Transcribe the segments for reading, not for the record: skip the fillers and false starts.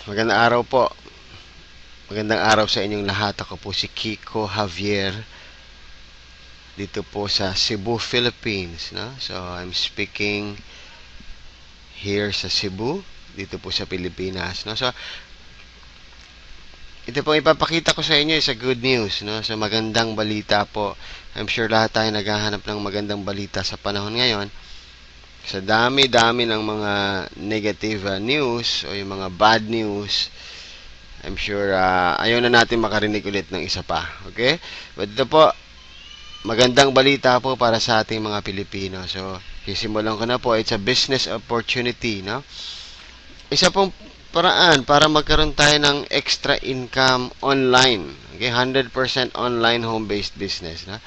Magandang araw po. Magandang araw sa inyong lahat. Ako po si Kiko Javier dito po sa Cebu, Philippines, no? So, I'm speaking here sa Cebu, dito po sa Pilipinas, no? So, ito po ipapakita ko sa inyo sa good news, no? So, magandang balita po. I'm sure lahat tayo naghahanap ng magandang balita sa panahon ngayon. Sa dami-dami ng mga negative news o yung mga bad news, I'm sure ayaw na natin makarinig ulit ng isa pa. Okay? But ito po, magandang balita po para sa ating mga Pilipino. So, sisimulan ko na po. It's a business opportunity, no? Isa pong paraan para magkaroon tayo ng extra income online. Okay? 100% online home-based business, no?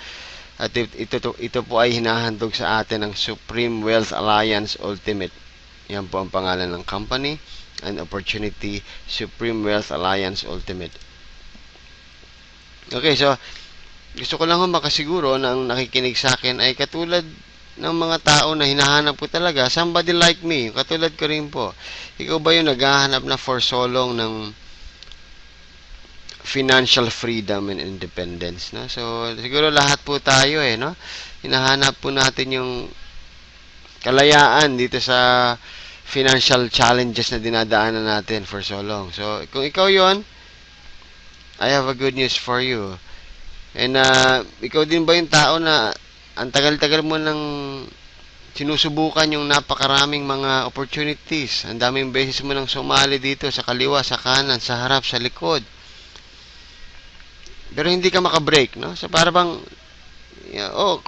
At ito po ay hinahandog sa atin ng Supreme Wealth Alliance Ultimate. Yan po ang pangalan ng company and opportunity, Supreme Wealth Alliance Ultimate. Okay, so gusto ko lang makasiguro na ang nakikinig sa akin ay katulad ng mga tao na hinahanap ko talaga, somebody like me, katulad ko rin po. Ikaw ba yung naghahanap na for so long ng financial freedom and independence, no? So, siguro lahat po tayo no? Hinahanap po natin yung kalayaan dito sa financial challenges na dinadaanan natin for so long. So, kung ikaw yon, I have a good news for you. And ikaw din ba yung tao na ang tagal-tagal mo nang sinusubukan yung napakaraming mga opportunities. Ang daming beses mo nang sumali dito sa kaliwa, sa kanan, sa harap, sa likod. Pero hindi ka makabreak, no? So, para bang,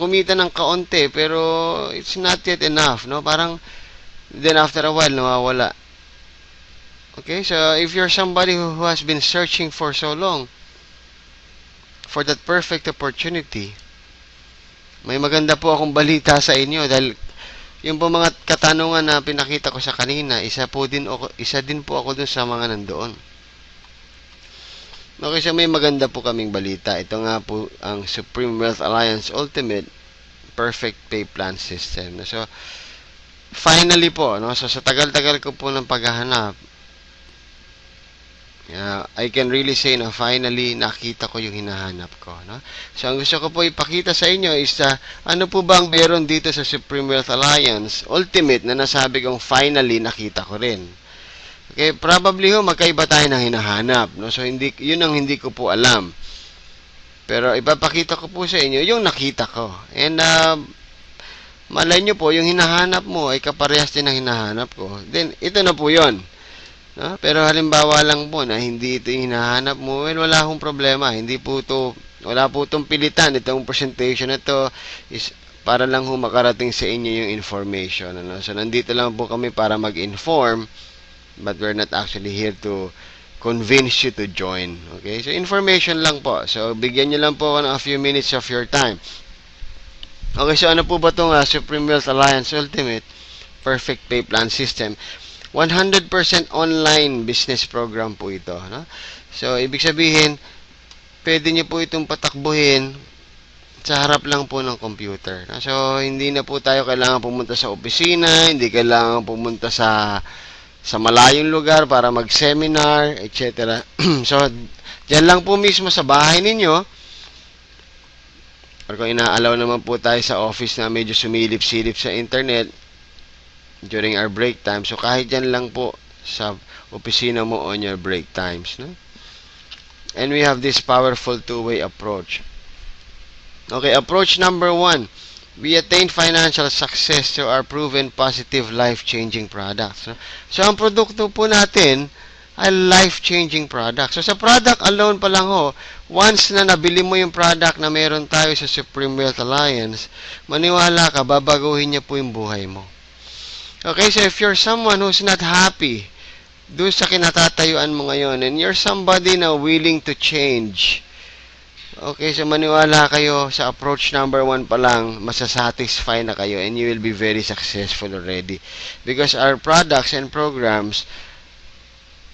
kumita ng kaunti, pero it's not yet enough, no? Parang, then after a while, nawawala. Okay, so if you're somebody who has been searching for so long for that perfect opportunity, may maganda po akong balita sa inyo dahil yung po mga katanungan na pinakita ko sa kanina, isa din po ako dun sa mga nandoon. Okay, so may maganda po kaming balita. Ito nga po ang Supreme Wealth Alliance Ultimate Perfect Pay Plan System. So, finally po, no? So, sa tagal-tagal ko po ng paghahanap, I can really say na finally nakita ko yung hinahanap ko, no? So, ang gusto ko po ipakita sa inyo is ano po bang meron dito sa Supreme Wealth Alliance Ultimate na nasabi kong finally nakita ko rin. Okay, probably magkaiba tayo ng hinahanap, no? So, yun ang hindi ko po alam. Pero ipapakita ko po sa inyo yung nakita ko. And malay nyo po, yung hinahanap mo ay kaparehas din ng hinahanap ko. Then, ito na po yun. No? Pero halimbawa lang po na hindi ito yung hinahanap mo, well, wala akong problema. Wala po itong pilitan. Itong presentation na ito is para lang makarating sa inyo yung information. Ano? So, nandito lang po kami para mag-inform, but we're not actually here to convince you to join. Okay? So, information lang po. So, bigyan nyo lang po a few minutes of your time. Okay, so ano po ba itong Supreme Wealth Alliance Ultimate Perfect Pay Plan System? 100% online business program po ito. No? So, ibig sabihin, pwede nyo po itong patakbuhin sa harap lang po ng computer. No? So, hindi na po tayo kailangan pumunta sa opisina, hindi kailangan pumunta sa malayong lugar para mag-seminar, etc. So, dyan lang po mismo sa bahay ninyo. Or kung inaalaw naman po tayo sa office na medyo sumilip-silip sa internet during our break time. So, kahit dyan lang po sa opisina mo on your break times. No? And we have this powerful two-way approach. Okay, approach number 1. We attain financial success through our proven positive life-changing products. So, ang produkto po natin ay life-changing products. So, sa product alone pa lang once na nabili mo yung product na meron tayo sa Supreme Wealth Alliance, maniwala ka, babaguhin niya po yung buhay mo. Okay, so if you're someone who's not happy doon sa kinatatayuan mo ngayon, and you're somebody na willing to change, okay, so maniwala kayo sa approach number 1 pa lang, masasatisfy na kayo and you will be very successful already. Because our products and programs,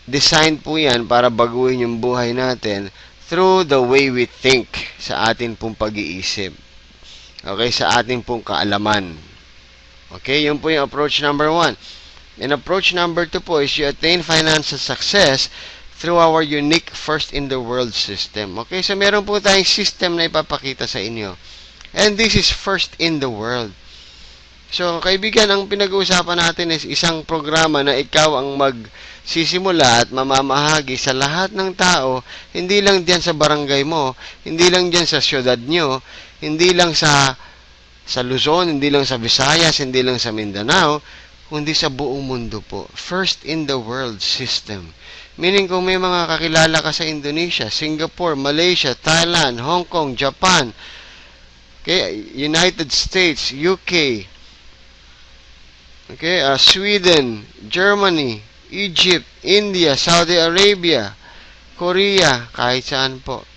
designed po yan para baguhin yung buhay natin through the way we think, sa atin pong pag-iisip. Okay, sa atin pong kaalaman. Okay, yun po yung approach number 1. And approach number 2 po is you attain financial success through our unique first-in-the-world system. Okay, so meron po tayong system na ipapakita sa inyo. And this is first in the world. So, kaibigan, ang pinag-uusapan natin is isang programa na ikaw ang magsisimula at mamamahagi sa lahat ng tao, hindi lang diyan sa barangay mo, hindi lang diyan sa syudad nyo, hindi lang sa Luzon, hindi lang sa Visayas, hindi lang sa Mindanao, kundi sa buong mundo po. First in the world system. Meaning kung may mga kakilala ka sa Indonesia, Singapore, Malaysia, Thailand, Hong Kong, Japan, okay, United States, UK, okay, Sweden, Germany, Egypt, India, Saudi Arabia, Korea, kahit saan po.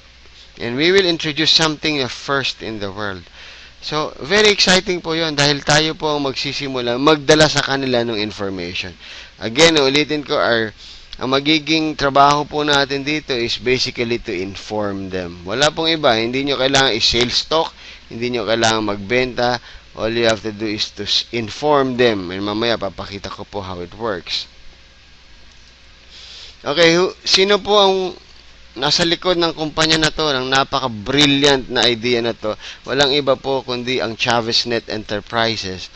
And we will introduce something first in the world. So, very exciting po yun dahil tayo po ang magsisimula, magdala sa kanila ng information. Again, ulitin ko, ang magiging trabaho po natin dito is basically to inform them. Wala pong iba, hindi nyo kailangan i-sales talk, hindi nyo kailangan magbenta, all you have to do is to inform them. And mamaya, papakita ko po how it works. Okay, sino po ang nasa likod ng kumpanya na to, ng napaka-brilliant na idea na to? Walang iba po kundi ang ChavesNet Enterprises.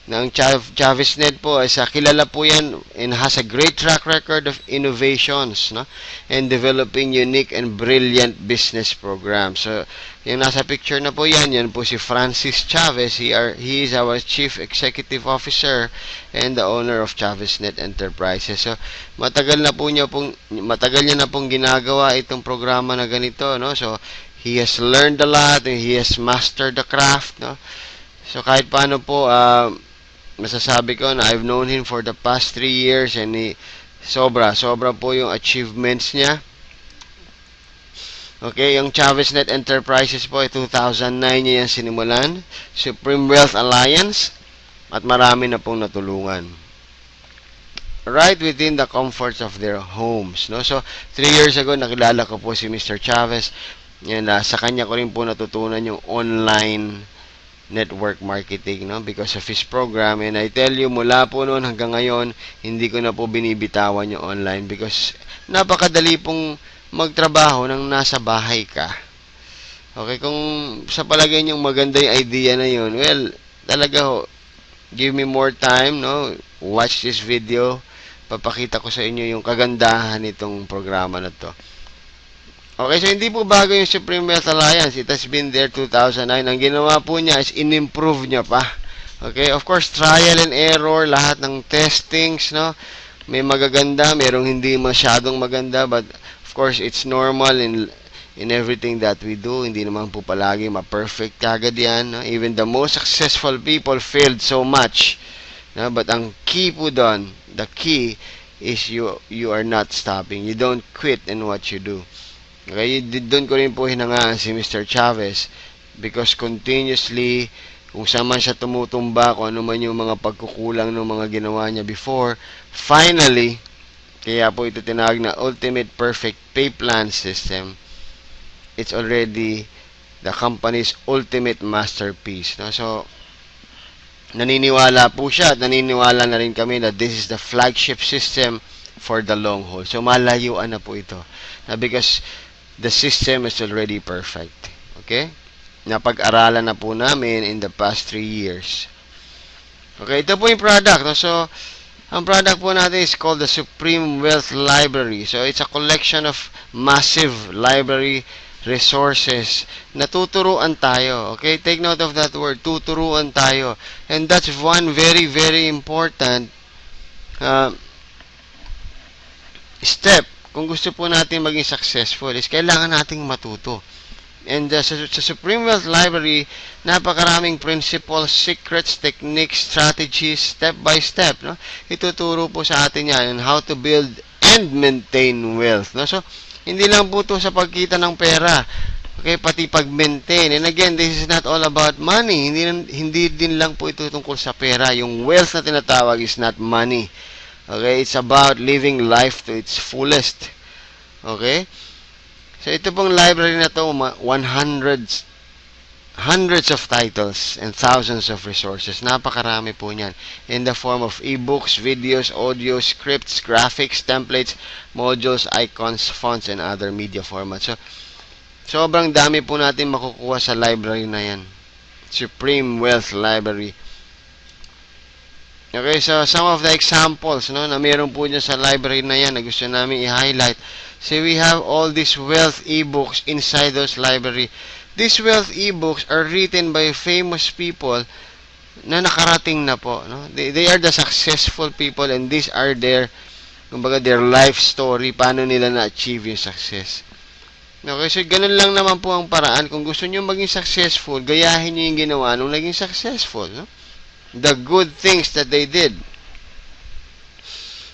Na ang ChavesNet po ay kilala po yan and has a great track record of innovations, no? And developing unique and brilliant business programs. So, yung nasa picture na po yan po si Francis Chavez. He is our Chief Executive Officer and the owner of ChavesNet Enterprises. So, matagal niya na pong ginagawa itong programa na ganito, no? So, he has learned a lot and he has mastered the craft, no? So, kahit paano po, masasabi ko na I've known him for the past 3 years and sobra po yung achievements niya. Okay, yung ChavesNet Enterprises po, 2009 niya yan sinimulan. Supreme Wealth Alliance, at marami na pong natulungan. Right within the comforts of their homes, no? So, 3 years ago, nakilala ko po si Mr. Chavez. And sa kanya ko rin po natutunan yung online network marketing, no? Because of his program. And I tell you, mula po noon hanggang ngayon, hindi ko na po binibitawan yung online because napakadali pong magtrabaho nang nasa bahay ka. Okay, kung sa palagay niyong maganda yung idea na yun, well, talaga ho, give me more time, no? Watch this video. Papakita ko sa inyo yung kagandahan nitong programa na to. Okay, so hindi po bago yung Supreme Wealth Alliance. It has been there 2009. Ang ginawa po niya is in-improve niya pa. Okay, of course, trial and error, lahat ng testings, no? May magaganda, merong hindi masyadong maganda, but of course, it's normal in everything that we do. Hindi naman po palagi ma-perfect kagad yan, no? Even the most successful people failed so much. No? But ang key po doon, the key is you are not stopping. You don't quit in what you do. Okay, doon ko rin po hinangaan si Mr. Chavez because continuously, kung saan man siya tumutumba, kung ano man yung mga pagkukulang ng mga ginawa niya before, finally, kaya po ito tinawag na Ultimate Perfect Pay Plan System. It's already the company's ultimate masterpiece. No? So, naniniwala po siya at naniniwala na rin kami that this is the flagship system for the long haul. So, malayuan na po ito. Because the system is already perfect. Okay? Napag-aralan na po namin in the past 3 years. Okay, ito po yung product. No? So, ang product po natin is called the Supreme Wealth Library. So, it's a collection of massive library resources na tuturuan tayo. Okay, take note of that word, tuturuan tayo. And that's one very, very important step. Kung gusto po natin maging successful, is kailangan nating matuto. And sa Supreme Wealth Library, napakaraming principles, secrets, techniques, strategies, step by step. No? Ituturo po sa atin yan on how to build and maintain wealth. No? So, hindi lang po ito sa pagkita ng pera. Okay, pati pag-maintain. And again, this is not all about money. Hindi din lang po ito tungkol sa pera. Yung wealth na tinatawag is not money. Okay, it's about living life to its fullest. Okay? So, ito pong library na to, 100 hundreds of titles and thousands of resources. Napakarami po niyan. In the form of ebooks, videos, audio, scripts, graphics, templates, modules, icons, fonts, and other media formats. So, sobrang dami po natin makukuha sa library na yan. Supreme Wealth Library. Okay, so some of the examples no, na meron po dyan sa library na yan na gusto namin i-highlight. So, we have all these wealth ebooks inside those library. These wealth ebooks are written by famous people na nakarating na po. No? They are the successful people and these are their, kumbaga, their life story, paano nila na-achieve yung success. Okay, so ganun lang naman po ang paraan. Kung gusto nyo maging successful, gayahin nyo yung ginawa nung naging successful. No? The good things that they did.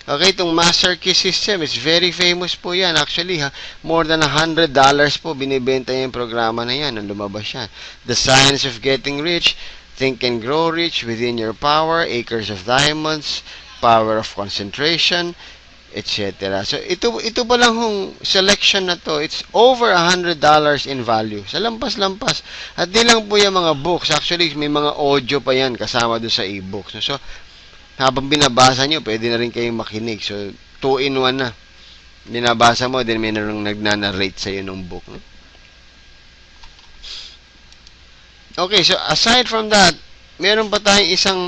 Okay, itong Master Key System is very famous po yan. Actually, more than $100 po binibenta yung programa na yan nung lumabas yan. The Science of Getting Rich, Think and Grow Rich, Within Your Power, Acres of Diamonds, Power of Concentration, etc. So, ito pa lang yung selection na to, it's over $100 in value. Sa lampas-lampas. At di lang po yung mga books. Actually, may mga audio pa yan kasama doon sa e-books. So, habang binabasa nyo, pwede na rin kayong makinig. So, 2-in-1 na. Binabasa mo, then may narong nagnanarrate sa'yo ng book. No? Okay, so aside from that, meron pa tayong isang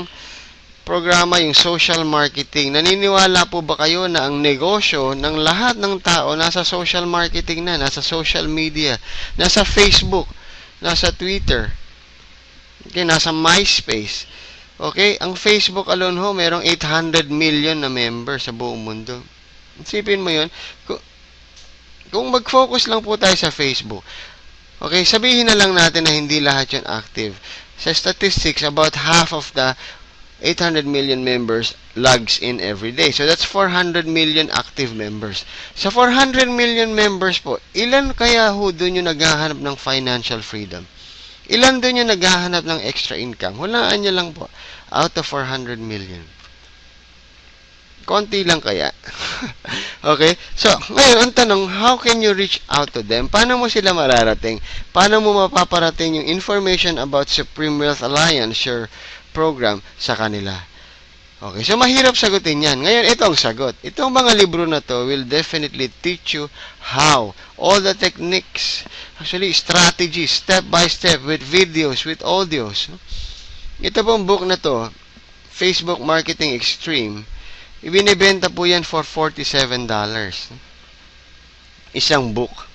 programa, yung social marketing. Naniniwala po ba kayo na ang negosyo ng lahat ng tao nasa social marketing na, nasa social media, nasa Facebook, nasa Twitter, okay, nasa MySpace? Okay, ang Facebook alone ho, merong 800 million na members sa buong mundo. Isipin mo yun. Kung mag-focus lang po tayo sa Facebook, okay, sabihin na lang natin na hindi lahat yun active. Sa statistics, about half of the 800 million members logs in every day. So, that's 400 million active members. Sa 400 million members po, ilan kaya ho doon yung naghahanap ng financial freedom? Ilan doon yung naghahanap ng extra income? Hulaan nyo lang po. Out of 400 million. Konti lang kaya. Okay? So, ngayon, ang tanong, how can you reach out to them? Paano mo sila mararating? Paano mo mapaparating yung information about Supreme Wealth Alliance, your program, sa kanila? Okay, so mahirap sagutin yan. Ngayon, ito ang sagot. Itong mga libro na to will definitely teach you how. All the techniques, actually, strategies, step by step, with videos, with audios. Ito pong book na to, Facebook Marketing Extreme, ibinibenta po yan for $47. Isang book.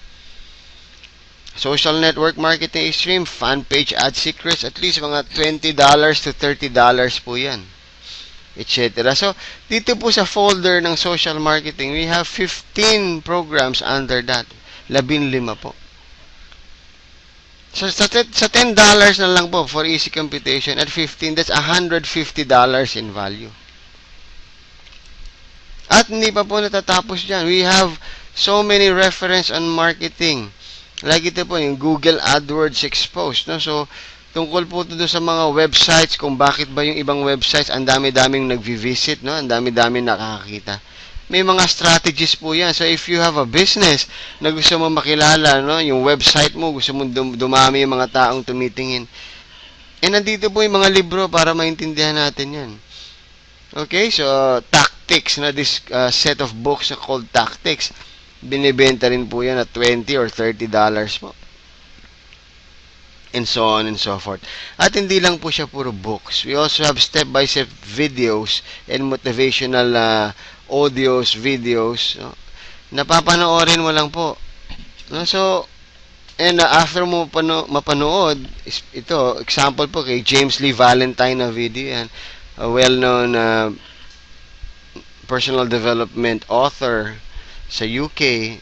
Social Network Marketing Extreme, Fan Page Ad Secrets, at least mga $20 to $30 po yan. Etc. So, dito po sa folder ng social marketing, we have 15 programs under that. 15 po. So, sa $10 na lang po for easy computation, at 15, that's $150 in value. At hindi pa po natatapos dyan. We have so many reference on marketing. Like ito po, yung Google AdWords Exposed. No? So, tungkol po ito sa mga websites, kung bakit ba yung ibang websites, ang dami-daming nag-visit, no? Ang dami-daming nakakakita. May mga strategies po yan. So, if you have a business na gusto mo makilala, no? Yung website mo, gusto mo dumami yung mga taong tumitingin. Nandito po yung mga libro para maintindihan natin yan. Okay, so, Tactics, na this set of books called Tactics, binibenta rin po yan at $20 or $30 po. And so on and so forth. At hindi lang po siya puro books. We also have step-by-step videos and motivational audios, videos. No? Napapanoorin mo lang po. No? So, and after mo mapanood, ito, example po kay James Lee Valentine na video yan. A well-known personal development author sa UK,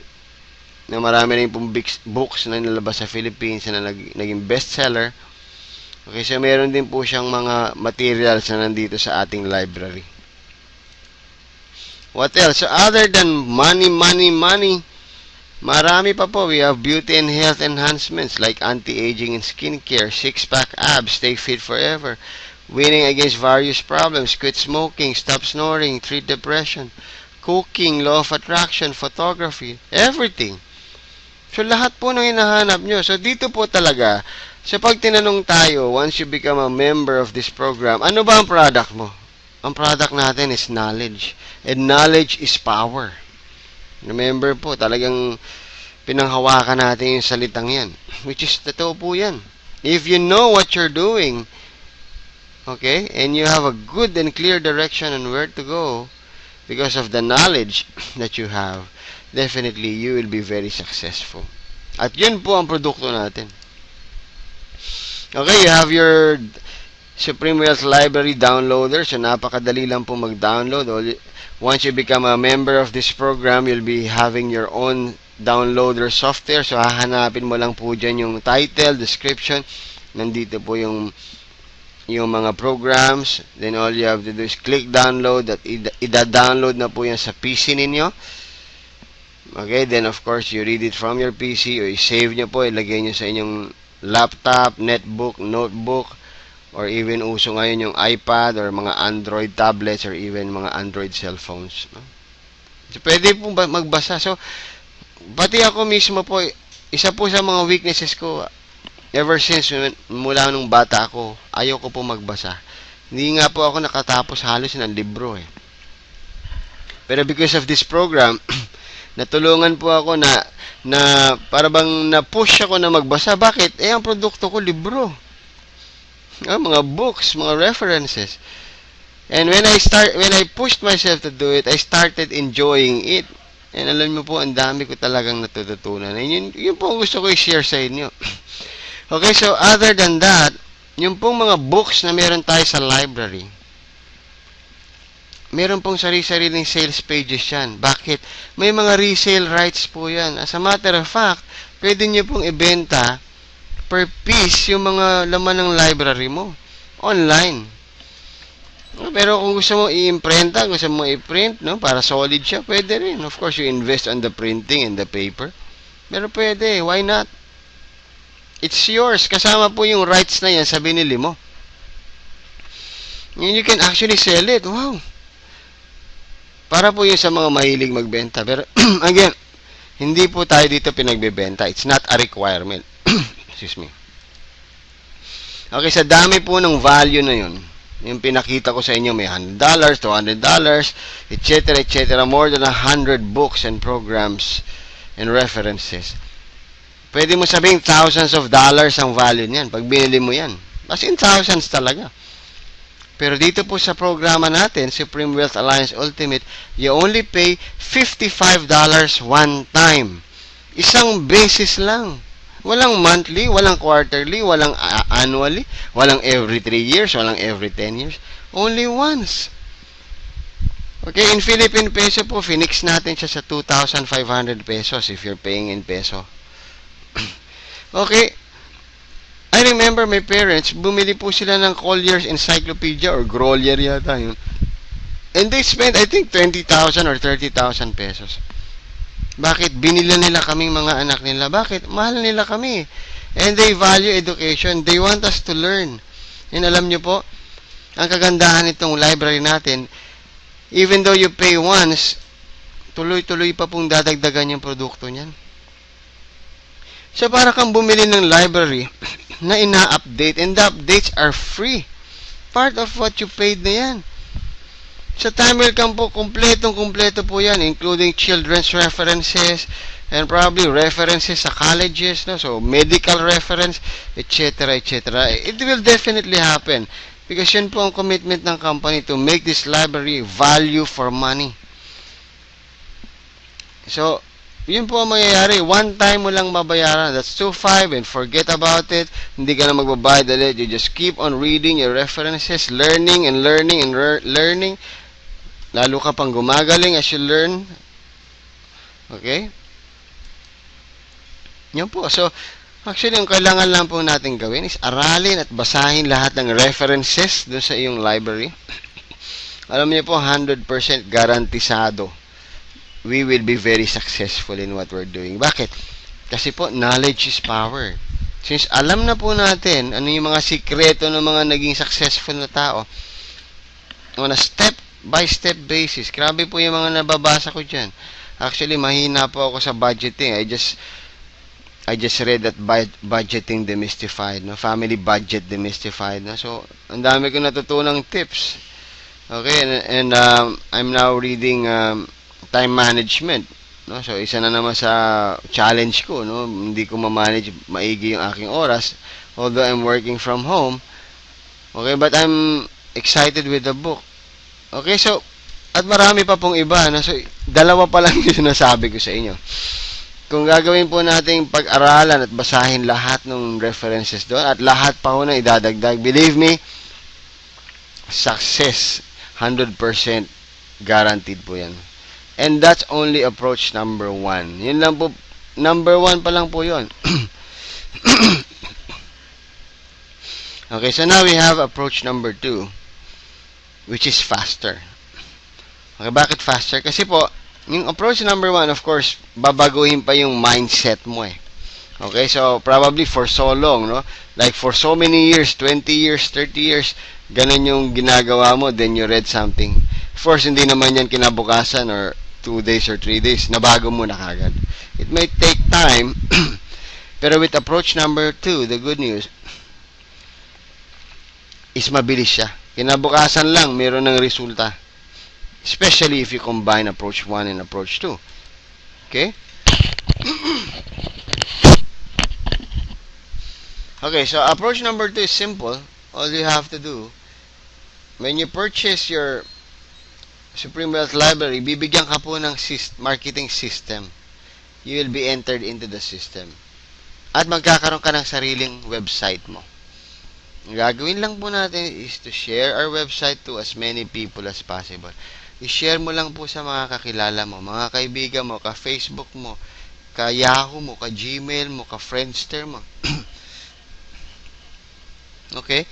na marami rin pong books na nilabas sa Philippines na naging bestseller. Okay, so meron din po siyang mga materials na nandito sa ating library. What else? So other than money, marami pa po. We have beauty and health enhancements like anti-aging and skincare, six-pack abs, stay fit forever, winning against various problems, quit smoking, stop snoring, treat depression, cooking, law of attraction, photography, everything. So, lahat po ng hinahanap nyo. So, dito po talaga, So, pag tinanong tayo, once you become a member of this program, ano ba ang product mo? Ang product natin is knowledge. And knowledge is power. Remember po, talagang pinanghawakan natin yung salitang yan. Which is, totoo po yan. If you know what you're doing, okay, and you have a good and clear direction on where to go, because of the knowledge that you have, definitely you will be very successful. At yun po ang produkto natin. Okay, you have your Supreme Wealth Library downloader. So, napakadali lang po mag-download. Once you become a member of this program, you'll be having your own downloader software. So, hahanapin mo lang po dyan yung title, description. Nandito po yung mga programs. Then, all you have to do is click download. At ida-download na po yan sa PC ninyo. Okay, then of course, you read it from your PC o i-save nyo po. Ilagay nyo sa inyong laptop, netbook, notebook, or even uso ngayon yung iPad or mga Android tablets or even mga Android cellphones. No? So, pwede po magbasa. So, pati ako mismo po, isa po sa mga weaknesses ko, ever since mula nung bata ako, ayaw ko po magbasa. Hindi nga po ako nakatapos halos ng libro eh. Pero because of this program, natulungan po ako na para bang na-push ako na magbasa. Bakit? Ang produkto ko, libro. Mga books, mga references. And when I pushed myself to do it, I started enjoying it. And alam mo po, ang dami ko talagang natututunan. And yun po ang gusto ko i-share sa inyo. Okay, so other than that, yung pong mga books na meron tayo sa library, meron pong sarili-sariling sales pages yan. Bakit? May mga resale rights po yan. As a matter of fact, pwede nyo pong ibenta per piece yung mga laman ng library mo. Online. Pero kung gusto mo i-imprenta, gusto mo i-print, no, para solid siya, pwede rin. Of course, you invest on the printing and the paper. Pero pwede. Why not? It's yours. Kasama po yung rights na yan sa binili mo. And you can actually sell it. Wow. Para po yun sa mga mahilig magbenta. Pero, again, hindi po tayo dito pinagbebenta. It's not a requirement. Excuse me. Okay, sa dami po ng value na yun, yung pinakita ko sa inyo, may $100, $200, etc., etc., more than 100 books and programs and references. Pwede mo sabihin thousands of dollars ang value niyan pag binili mo yan. As in thousands talaga. Pero dito po sa programa natin, Supreme Wealth Alliance Ultimate, you only pay $55 one time. Isang basis lang. Walang monthly, walang quarterly, walang annually, walang every 3 years, walang every 10 years. Only once. Okay, in Philippine peso po, finix natin siya sa 2,500 pesos if you're paying in peso. Okay. I remember my parents, bumili po sila ng Collier's Encyclopedia or Grolier yata yun. And they spent, I think, 20,000 or 30,000 pesos. Bakit? Binila nila kaming mga anak nila. Bakit? Mahal nila kami. And they value education. They want us to learn. And alam nyo po, ang kagandahan nitong library natin, even though you pay once, tuloy-tuloy pa pong dadagdagan yung produkto niyan. So, para kang bumili ng library na ina-update, and the updates are free. Part of what you paid na yan. Sa Time Will Come po, kumpletong-kumpleto po yan, including children's references, and probably references sa colleges, no? So, medical reference, etc., etc. It will definitely happen. Because yun po ang commitment ng company to make this library value for money. So, yun po ang mangyayari. One time mo lang mabayaran. That's 2,500 and forget about it. Hindi ka na magbabayad ulit. You just keep on reading your references, learning and learning and learning. Lalo ka pang gumagaling as you learn. Okay? Yun po. So, actually, ang kailangan lang po natin gawin is aralin at basahin lahat ng references dun sa iyong library. Alam niyo po, 100% garantisado. We will be very successful in what we're doing. Bakit? Kasi po, knowledge is power. Since alam na po natin ano yung mga sikreto ng mga naging successful na tao, on a step-by-step basis, grabe po yung mga nababasa ko dyan. Actually, mahina po ako sa budgeting. I just read that budgeting demystified, no? Family budget demystified, no? So, ang dami ko natutunang tips. Okay, and I'm now reading time management, no? So, isa na naman sa challenge ko, no? Hindi ko ma-manage maigi yung aking oras, although I'm working from home. Okay, but I'm excited with the book. Okay, so, at marami pa pong iba, no? So, dalawa pa lang yung sinasabi ko sa inyo. Kung gagawin po nating pag-aralan at basahin lahat ng references doon, at lahat pa ho na idadagdag, believe me, success, 100% guaranteed po yan. And that's only approach number 1. Yun lang po, number 1 pa lang po yun. Okay, so now we have approach number 2, which is faster. Okay, bakit faster? Kasi po, yung approach number 1, of course, babaguhin pa yung mindset mo eh. Okay, so probably for so long, no? Like for so many years, 20 years, 30 years, ganun yung ginagawa mo, then you read something. Of course, hindi naman yan kinabukasan or 2 days or 3 days, nabago mo na kagad. It may take time, pero with approach number 2, the good news is mabilis siya. Kinabukasan lang, meron ng resulta. Especially if you combine approach 1 and approach 2. Okay? Okay, so approach number 2 is simple. All you have to do, when you purchase your Supreme Wealth Library, bibigyan ka po ng marketing system. You will be entered into the system. At magkakaroon ka ng sariling website mo. Ang gagawin lang po natin is to share our website to as many people as possible. I-share mo lang po sa mga kakilala mo, mga kaibigan mo, ka-Facebook mo, ka-Yahoo mo, ka-Gmail mo, ka-Friendster mo. Okay?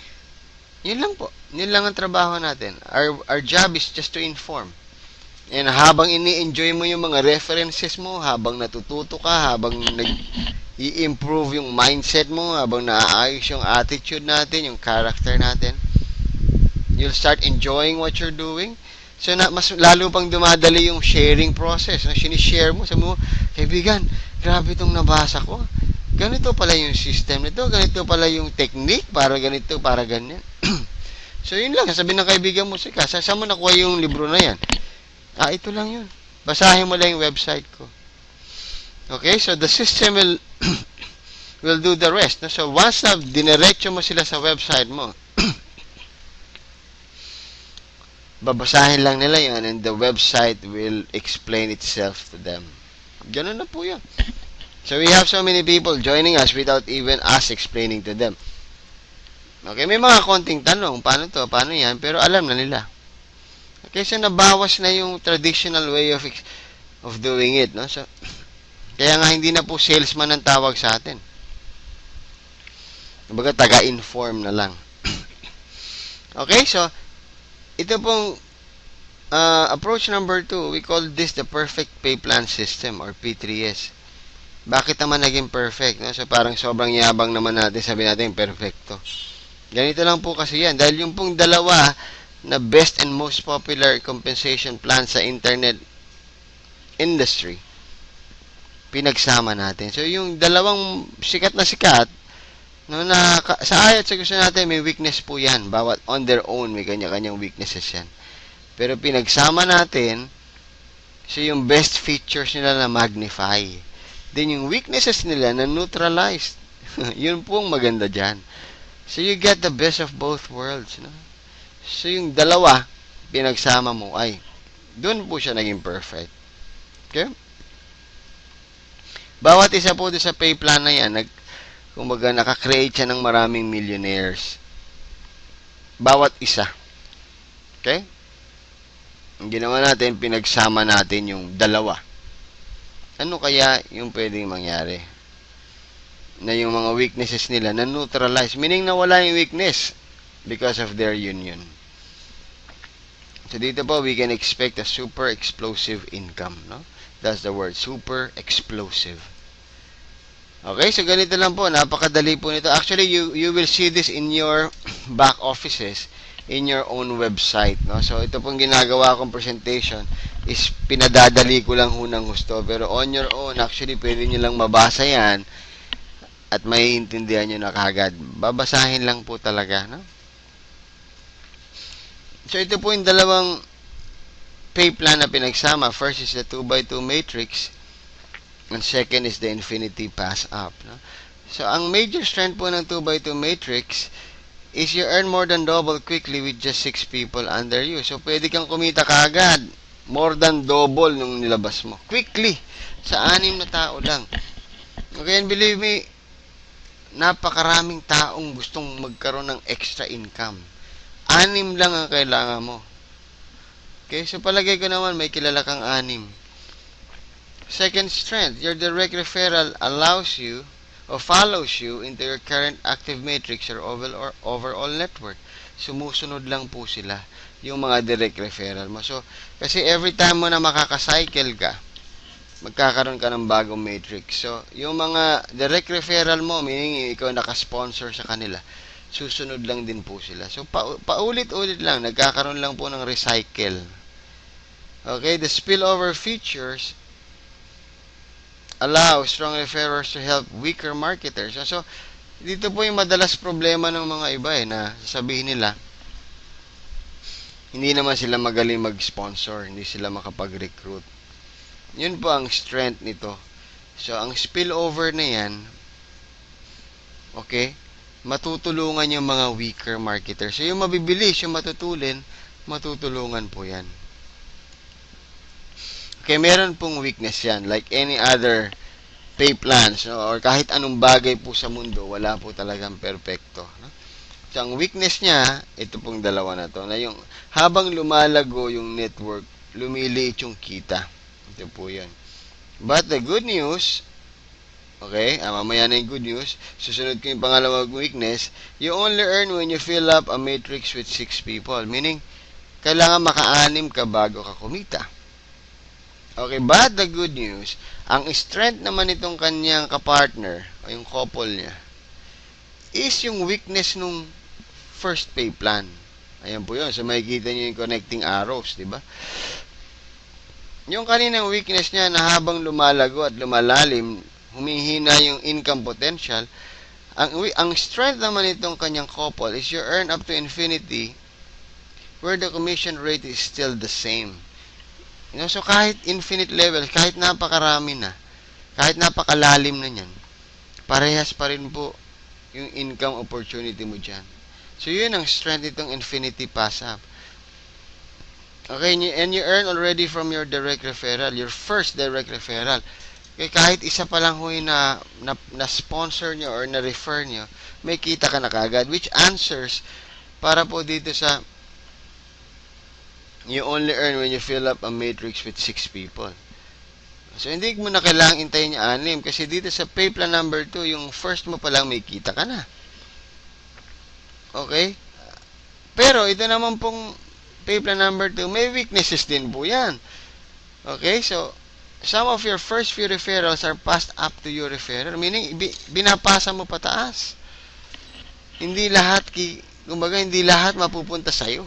Yun lang po. Yun lang ang trabaho natin. Our job is just to inform. And habang ini-enjoy mo yung mga references mo, habang natututo ka, habang i-improve yung mindset mo, habang naaayos yung attitude natin, yung character natin, you'll start enjoying what you're doing. So, mas lalo pang dumadali yung sharing process. No? Sinishare mo, sabi mo, kaibigan, grabe itong nabasa ko. Ganito pala yung system nito, ganito pala yung technique, para ganito, para ganyan. So, yun lang. Sabi ng kaibigan mo, saan mo nakuha yung libro na yan? Ito lang yun. Basahin mo lang yung website ko. Okay? So, the system will do the rest. No? So, once na dinerecho mo sila sa website mo, babasahin lang nila yun and the website will explain itself to them. Ganun na po yun. So, we have so many people joining us without even us explaining to them. Okay, may mga konting tanong, paano to, paano yan, pero alam na nila. Okay, so nabawas na yung traditional way of doing it, no? So, kaya nga hindi na po salesman ang tawag sa atin. Kumbaga, taga-inform na lang. Okay, so, ito pong approach number 2, we call this the perfect pay plan system or P3S. Bakit naman naging perfect? No? So, parang sobrang yabang naman natin, sabi natin, perfecto. Ganito lang po kasi yan. Dahil yung pong dalawa na best and most popular compensation plan sa internet industry, pinagsama natin. So, yung dalawang sikat na sikat, no, na sa ayat sa gusto natin, may weakness po yan. Bawat on their own, may kanya-kanyang weaknesses yan. Pero pinagsama natin, so yung best features nila na magnify. Then yung weaknesses nila na neutralized. Yun po ang maganda dyan. So you get the best of both worlds. No? So yung dalawa, pinagsama mo, ay, doon po siya naging perfect. Okay? Bawat isa po doon sa pay plan na yan, kumbaga nakakreate siya ng maraming millionaires. Bawat isa. Okay? Ang ginawa natin, pinagsama natin yung dalawa. Ano kaya yung pwedeng mangyari? Na yung mga weaknesses nila na neutralize. Meaning na wala yung weakness because of their union. So dito po, we can expect a super explosive income. No? That's the word, super explosive. Okay, so ganito lang po. Napakadali po nito. Actually, you will see this in your back offices, in your own website. No? So ito pong ginagawa kong presentation is pinadadali ko lang ho ng gusto. Pero on your own, actually, pwede nyo lang mabasa yan at maiintindihan nyo na kagad. Babasahin lang po talaga, no? So, ito po yung dalawang pay plan na pinagsama. First is the 2x2 matrix, and second is the infinity pass up, no? So, ang major strength po ng 2x2 matrix is you earn more than double quickly with just 6 people under you. So, pwede kang kumita kaagad. More than double nung nilabas mo. Quickly. Sa 6 na tao lang. Okay, and believe me, napakaraming taong gustong magkaroon ng extra income. 6 lang ang kailangan mo. Okay, so palagay ko naman may kilala kang 6. Second strength, your direct referral allows you o follows you into your current active matrix or overall network. Sumusunod lang po sila yung mga direct referral mo. So, kasi every time mo na makakacycle ka, magkakaroon ka ng bagong matrix. So, yung mga direct referral mo, meaning ikaw nakasponsor sa kanila, susunod lang din po sila. So, paulit-ulit lang, nagkakaroon lang po ng recycle. Okay, the spillover features allow strong referrers to help weaker marketers. So, dito po yung madalas problema ng mga iba na sasabihin nila, hindi naman sila magaling mag-sponsor, hindi sila makapag-recruit. Yun po ang strength nito. So, ang spillover na yan, okay, matutulungan yung mga weaker marketers. So, yung mabibilis, yung matutulungan po yan. Okay, meron pong weakness yan. Like any other pay plans, no? Or kahit anong bagay po sa mundo, wala po talagang perfecto. No? So, ang weakness niya, ito pong dalawa na to, na yung habang lumalago yung network, lumiliit yung kita. Ito po yun. But the good news, okay, mamaya na yung good news, susunod ko yung pangalawang weakness, you only earn when you fill up a matrix with 6 people. Meaning, kailangan maka-6 ka bago ka kumita. Okay, but the good news, ang strength naman itong kanyang kapartner, o yung couple niya, is yung weakness nung first pay plan. Ayan po yun. So, makikita nyo yung connecting arrows, di ba? Yung kaninang weakness niya na habang lumalago at lumalalim, humihina yung income potential, ang strength naman itong kanyang couple is you earn up to infinity where the commission rate is still the same. You know, so kahit infinite levels, kahit napakarami na, kahit napakalalim na yan, parehas pa rin po yung income opportunity mo dyan. So, yun ang strength itong infinity pass up. Okay, and you earn already from your direct referral, your first direct referral. Okay, kahit isa pa lang huy na sponsor nyo or na-refer nyo, may kita ka na kagad, which answers para po dito sa you only earn when you fill up a matrix with 6 people. So, hindi mo na kailangang intayin yung 6 kasi dito sa pay plan number 2, yung first mo pa lang may kita ka na. Okay? Pero, ito naman pong pay plan number 2, may weaknesses din po yan. Okay? So, some of your first few referrals are passed up to your referrer. Meaning, binapasa mo pataas. Hindi lahat, kumbaga, hindi lahat mapupunta sa'yo.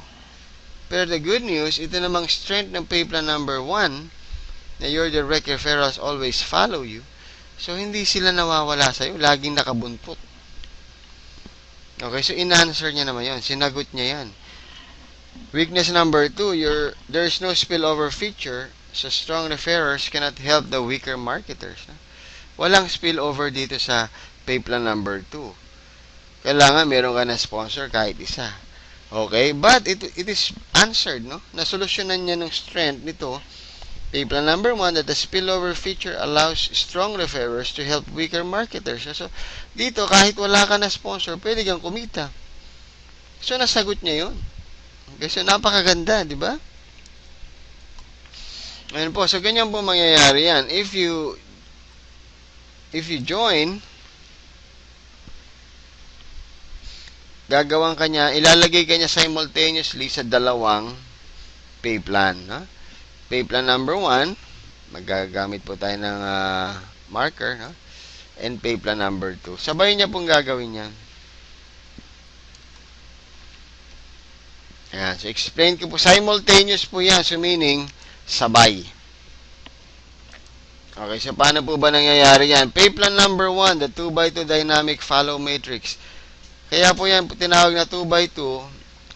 Pero the good news, ito namang strength ng pay plan number 1 na your direct referrals always follow you. So, hindi sila nawawala sa'yo. Laging nakabuntot. Okay, so in-answer niya naman yun. Sinagot niya yan. Weakness number 2, there's no spillover feature, so strong referrers cannot help the weaker marketers. Walang spillover dito sa pay plan number 2. Kailangan meron ka na sponsor kahit isa. Okay, but it is answered, no? Nasolusyonan niya ng strength nito. Pay plan number 1 that the spillover feature allows strong referrers to help weaker marketers. So, dito, kahit wala ka na sponsor, pwede kang kumita. So, nasagot niya yun. Okay, so, napakaganda, di ba? Ayan po, so, ganyan po mangyayari yan. If you join, gagawin ka niya, ilalagay ka niya simultaneously sa dalawang pay plan. No? Pay plan number 1, magagamit po tayo ng marker. No? And pay plan number 2. Sabay niya pong gagawin yan. Ayan, so explain ko po. Simultaneous po yan. So meaning, sabay. Okay, so paano po ba nangyayari yan? Pay plan number 1, the 2x2 dynamic follow matrix. Kaya po yan tinawag na 2x2.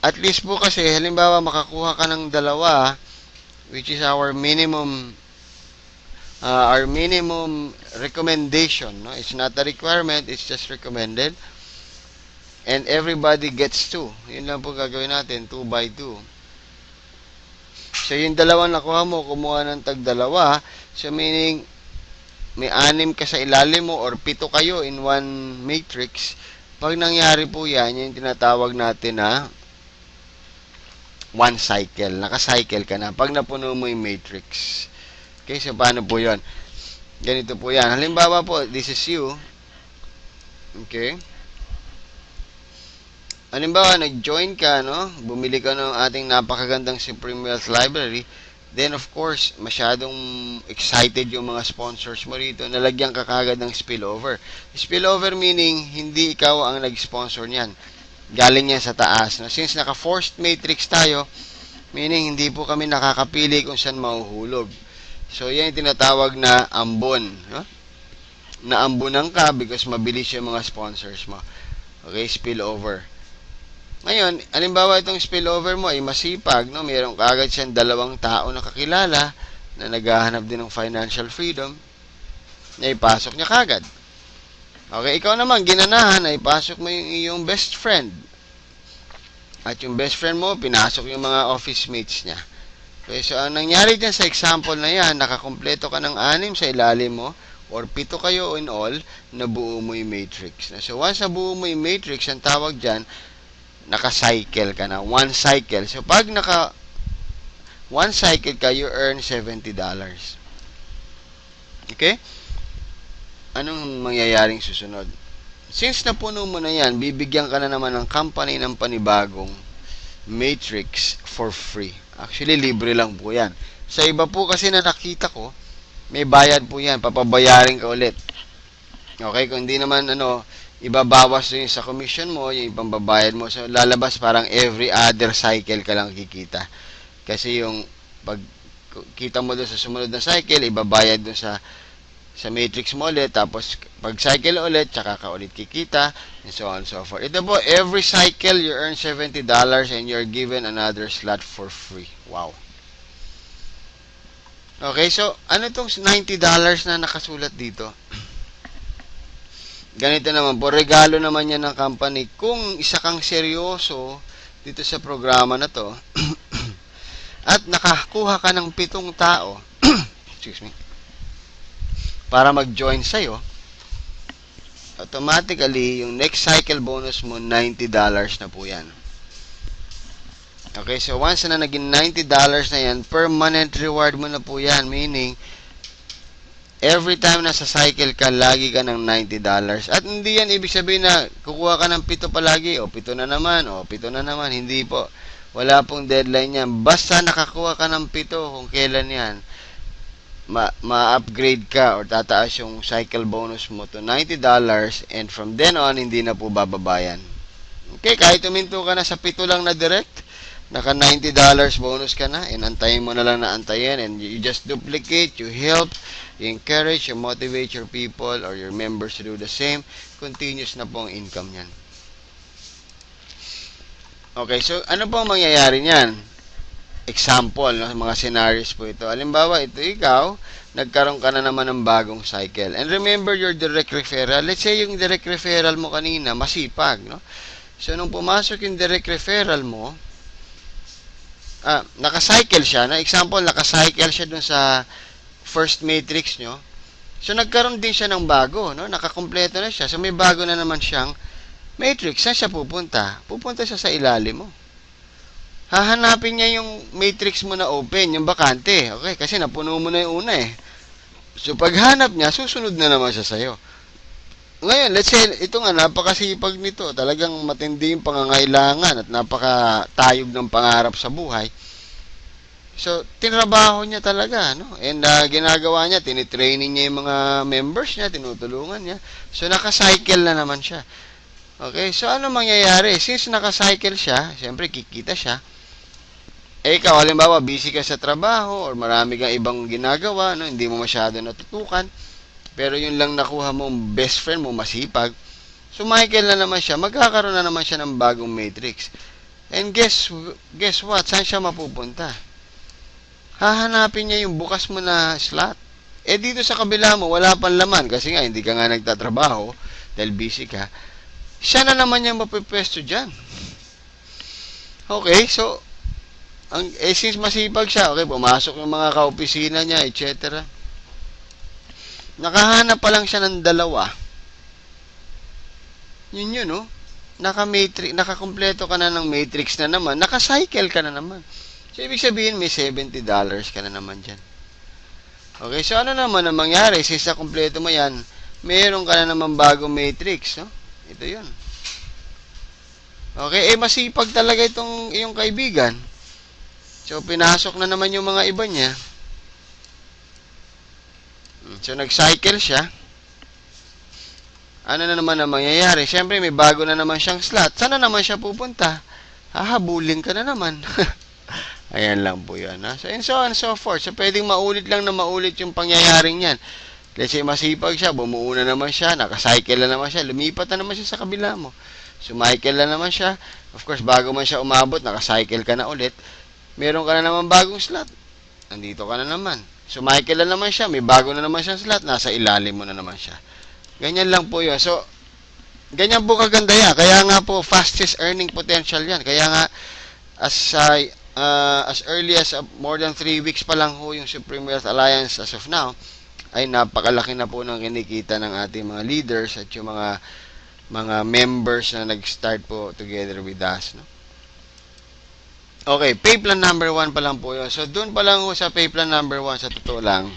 At least po kasi, halimbawa makakuha ka ng dalawa, which is our minimum recommendation. No? It's not a requirement, it's just recommended. And everybody gets 2. Yun lang po gagawin natin, 2x2. So, yung dalawang nakuha mo, kumuha ng tag-dalawa. So, meaning, may 6 ka sa ilalim mo or 7 kayo in one matrix. Pag nangyari po yan, yung tinatawag natin na one cycle. Naka-cycle ka na. Pag napuno mo yung matrix. Okay, so paano po yun? Ganito po yan. Halimbawa po, this is you. Okay. Halimbawa, nag-join ka, no? Bumili ka ng ating napakagandang Supreme Wealth Library. Then, of course, masyadong excited yung mga sponsors mo rito. Nalagyan ka kagad ng spillover. Spillover meaning, hindi ikaw ang nag-sponsor niyan. Galing yan sa taas. No? Since naka-forced matrix tayo, meaning hindi po kami nakakapili kung saan mahuhulog. So, yan yung tinatawag na ambon. No? Naambunan ka because mabilis yung mga sponsors mo. Okay, spillover. Ngayon, halimbawa itong spillover mo ay masipag, no? Mayroon kaagad siyang 2 tao na kakilala na naghahanap din ng financial freedom, na ipasok niya kagad. Okay, ikaw naman, ginanahan, na ipasok mo yung iyong best friend. At yung best friend mo, pinasok yung mga office mates niya. Okay, so ang nangyari dyan sa example na yan, nakakumpleto ka ng 6 sa ilalim mo, or 7 kayo in all, nabuo mo yung matrix. So once nabuo mo yung matrix, ang tawag dyan, naka-cycle ka na. One cycle. So, pag one cycle ka, you earn $70. Okay? Anong mangyayaring susunod? Since napuno mo na yan, bibigyan ka na naman ng company ng panibagong matrix for free. Actually, libre lang po yan. Sa iba po kasi na nakita ko, may bayad po yan. Papabayarin ka ulit. Okay? Kung hindi naman, ibabawas yun sa commission mo, yung pambabayad mo. So, lalabas parang every other cycle ka lang kikita. Kasi yung pag kita mo doon sa sumunod na cycle, ibabayad doon sa matrix mo ulit. Tapos, pag cycle ulit, tsaka ka ulit kikita, and so on and so forth. Ito po, every cycle, you earn $70 and you're given another slot for free. Wow. Okay, so, ano itong $90 na nakasulat dito? Ganito naman po, regalo naman yan ng company. Kung isa kang seryoso dito sa programa na to, at nakakuha ka ng 7 tao, excuse me, para mag-join sa'yo, automatically, yung next cycle bonus mo, $90 na po yan. Okay, so once na naging $90 na yan, permanent reward mo na po yan. Meaning, every time na sa cycle ka, lagi ka ng $90. At hindi yan ibig sabihin na kukuha ka ng 7 palagi, o 7 na naman, o 7 na naman. Hindi po. Wala pong deadline yan. Basta nakakuha ka ng 7 kung kailan yan, ma-upgrade ka or tataas yung cycle bonus mo to $90 and from then on, hindi na po bababayan. Okay, kahit uminto ka na sa 7 lang na direct, naka $90 bonus ka na, and antayin mo na lang na antayin, and you just duplicate, you help, you encourage, you motivate your people or your members to do the same. Continuous na po ang income niyan. Okay, so ano po ang mangyayari niyan? Example, no, mga scenarios po ito. Halimbawa, ito ikaw, nagkaroon ka na naman ng bagong cycle. And remember your direct referral. Let's say yung direct referral mo kanina, masipag, no? So, nung pumasok yung direct referral mo, naka-cycle siya. Na example, naka-cycle siya dun sa first matrix nyo. So, nagkaroon din siya ng bago, no? Nakakompleto na siya. So, may bago na naman siyang matrix. Saan siya pupunta? Pupunta siya sa ilalim mo. Hahanapin niya yung matrix mo na open, yung bakante. Okay, kasi napuno mo na yung una eh. So, paghanap niya, susunod na naman siya sa'yo. Ngayon, let's say, ito nga, napakasipag nito. Talagang matindi yung pangangailangan at napakatayog ng pangarap sa buhay. So, tinrabaho niya talaga, no? And ginagawa niya, tinitraining niya yung mga members niya, tinutulungan niya. So, nakacycle na naman siya. Okay, so ano mangyayari? Since nakacycle siya, siyempre kikita siya. ikaw, halimbawa, busy ka sa trabaho or marami kang ibang ginagawa, no? Hindi mo masyado natutukan, pero yun lang nakuha mo, best friend mo, masipag. So, Michael na naman siya, magkakaroon na naman siya ng bagong matrix. And guess what? Saan siya mapupunta? Hahanapin niya yung bukas mo na slot. Eh, dito sa kabila mo, wala pang laman kasi nga, hindi ka nga nagtatrabaho dahil busy ka. Siya na naman yung mapipwesto dyan. Okay, so, since masipag siya, okay, pumasok yung mga kaopisina niya, etc. Nakahanap pa lang siya ng dalawa. Yun, no? Nakakompleto ka na ng matrix na naman, nakacycle ka na naman. So, ibig sabihin, may $70 ka na naman dyan. Okay, so ano naman ang mangyari? Since nakompleto mo yan, meron ka na naman bagong matrix, no? Ito yun. Okay, masipag talaga itong iyong kaibigan. So, pinasok na naman yung mga iba niya. So, nag-cycle siya. Ano na naman ang mangyayari? Siyempre, may bago na naman siyang slot. Saan na naman siya pupunta? Hahabulin ka na naman. Ayan lang po yun. Ha? So, and so on and so forth. So, pwedeng maulit lang na maulit yung pangyayaring yan. Let's say, masipag siya, bumuo na naman siya, nakacycle na naman siya, lumipat na naman siya sa kabila mo. Sumicycle na naman siya. Of course, bago man siya umabot, nakacycle ka na ulit. Meron ka na naman bagong slot. Nandito ka na naman. Sumicycle na naman siya, may bago na naman siyang slot, nasa ilalim mo na naman siya. Ganyan lang po yun. So, ganyan po kaganda yan. Kaya nga po, fastest earning potential yan. Kaya nga, as early as more than 3 weeks pa lang ho yung Supreme Wealth Alliance as of now, ay napakalaki na po ng kinikita ng ating mga leaders at yung mga members na nag-start po together with us. No? Okay, pay plan number 1 pa lang po yun. So, dun pa lang ho sa pay plan number 1, sa totoo lang,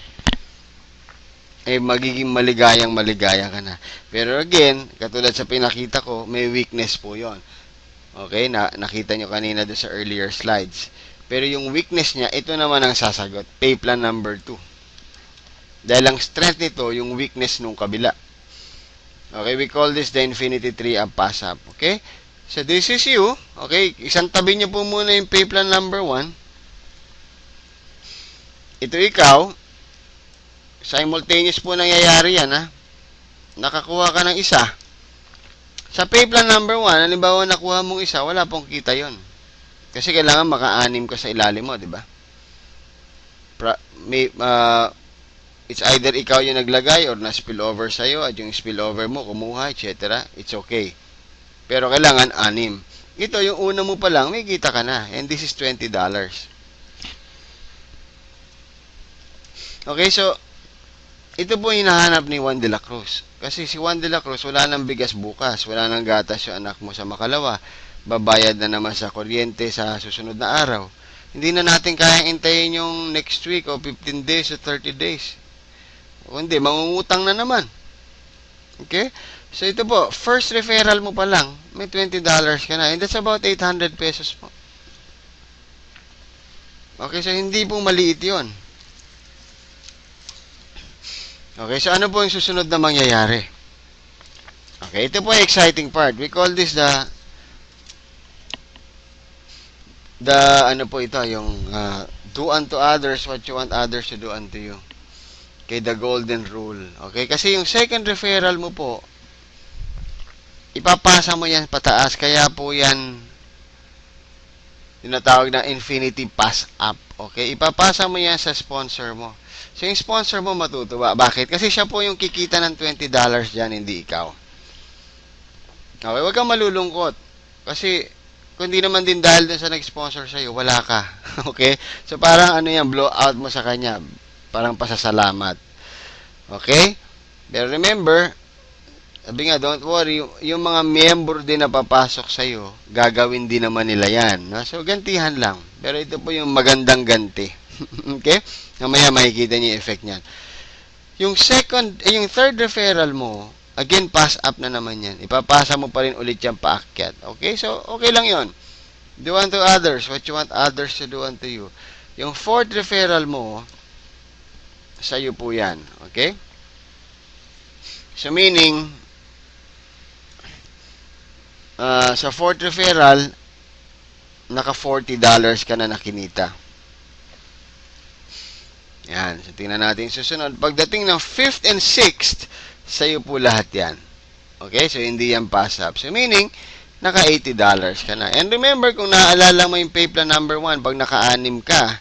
magiging maligaya ka na. Pero again, katulad sa pinakita ko, may weakness po yon. Okay, nakita nyo kanina doon sa earlier slides. Pero yung weakness niya, ito naman ang sasagot. Pay plan number 2. Dahil ang strength nito, yung weakness nung kabila. Okay, we call this the infinity tree of pass up. Okay? So, this is you. Okay, isang tabi nyo po muna yung pay plan number 1. Ito ikaw. Simultaneous po nangyayari yan, ha? Nakakuha ka ng isa. Sa pay plan number 1, halimbawa nakuha mong isa, wala pong kita yon. Kasi kailangan maka-anim ka sa ilalim mo, di ba? It's either ikaw yung naglagay or na-spill over sa'yo at yung spill over mo, kumuha, etc. It's okay. Pero kailangan 6. Ito, yung una mo pa lang, may kita ka na. And this is $20. Okay, so, ito po hinahanap ni Juan de la Cruz. Kasi si Juan de la Cruz, wala nang bigas bukas, wala nang gatas yung anak mo sa Makalawa, babayad na naman sa kuryente sa susunod na araw. Hindi na natin kayang intayin yung next week o 15 days o 30 days. O hindi, mangungutang na naman. Okay? So ito po, first referral mo pa lang, may $20 ka na. And that's about 800 pesos po. Okay, so hindi po maliit yun. Okay, so ano po yung susunod na mangyayari? Okay, ito po yung exciting part. We call this ano po ito, yung do unto others what you want others to do unto you. Okay, the golden rule. Okay, kasi yung second referral mo po, ipapasa mo yan pataas. Kaya po yan, tinatawag na infinity pass up. Okay, ipapasa mo yan sa sponsor mo. So, yung sponsor mo matutuwa. Bakit? Kasi siya po yung kikita ng $20 dyan, hindi ikaw. Okay, huwag kang malulungkot. Kasi, kung di naman din dahil dun sa nag-sponsor sa'yo, wala ka. Okay? So, parang ano yan, blow out mo sa kanya. Parang pasasalamat. Okay? Pero remember, sabi nga, don't worry, yung mga member din na papasok sa'yo, gagawin din naman nila yan. No? So, gantihan lang. Pero ito po yung magandang ganti. Okay? Mamaya makikita niyo yung effect niyan. Yung third referral mo, again, pass up na naman yan. Ipapasa mo pa rin ulit yung paakyat. Okay? So, okay lang yon. Do unto others what you want others to do unto you. Yung fourth referral mo, sa'yo po yan. Okay? So, meaning, sa fourth referral, naka $40 ka na nakinita. Yan. So, tingnan natin yung susunod. Pagdating ng 5th and 6th, sa'yo po lahat yan. Okay? So, hindi yan pass up. So, meaning, naka $80 ka na. And remember, kung naaalala mo yung pay plan number 1, pag naka-6 ka,